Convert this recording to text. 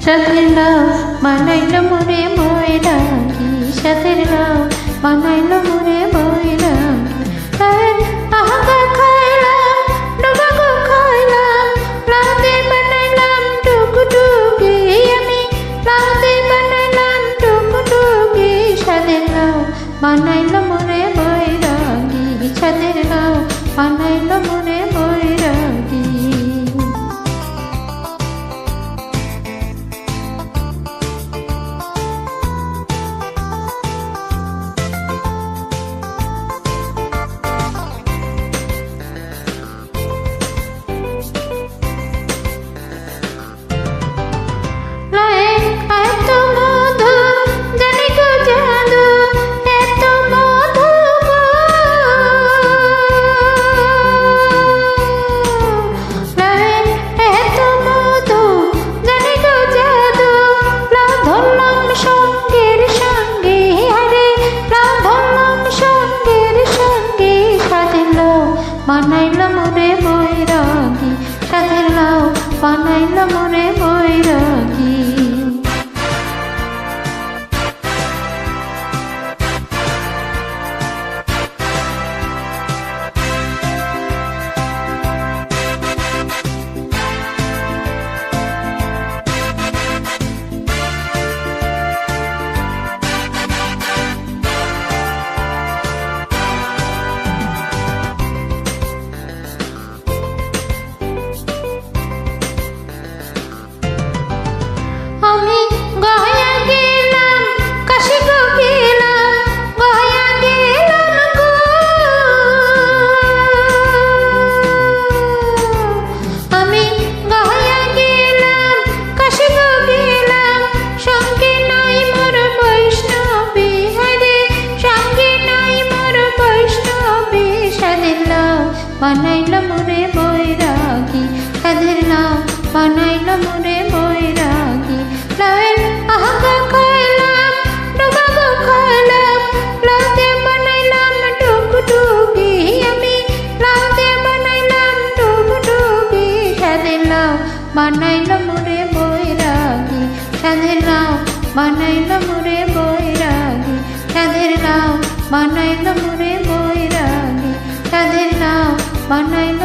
সাথের লাউ বানাইল মোরে বৈরাগী, সাথের লাউ বানাইল মোরে বৈরাগী। আহাগা খাইলাম ডোবাগো খাইলাম, লাউতে বানাইলাম টুকুটুকি, আমি লাউতে বানাইলাম টুকুটুকি। সাথের লাউ বানাইল মোরে বৈরাগী, সাথের লাউ বানাইল মোরে বৈরাগী। বানাইল মোরে বৈরাগী, সাথের লাউ বানাইল মোরে বৈরাগী। আমি গয়া গেলাম কাশি গো গেলাম, গয়া গেলাম গো। আমি গয়া গেলাম কাশি গো গেলাম, সঙ্গে নাই মোর বৈষ্ণবী, হরে সঙ্গে নাই মোর বৈষ্ণবী। সাধের লাউ বানাইল মোরে বৈরাগী, সাধের লাউ বানাইল মোরে বৈরাগী। লাউয়ের আহাগা খাইলাম ডোবাগো খাইলাম, লাউতে বানাইলাম টুকুটুকি, আমি লাউতে বানাইলাম টুকুটুকি। সাধের লাউ বানাইল মোরে বৈরাগী, সাধের লাউ বানাইল মোরে বৈরাগী, সাধের লাউ বানাইল মোরে বৈরাগী, সাধের লাউ বানাইল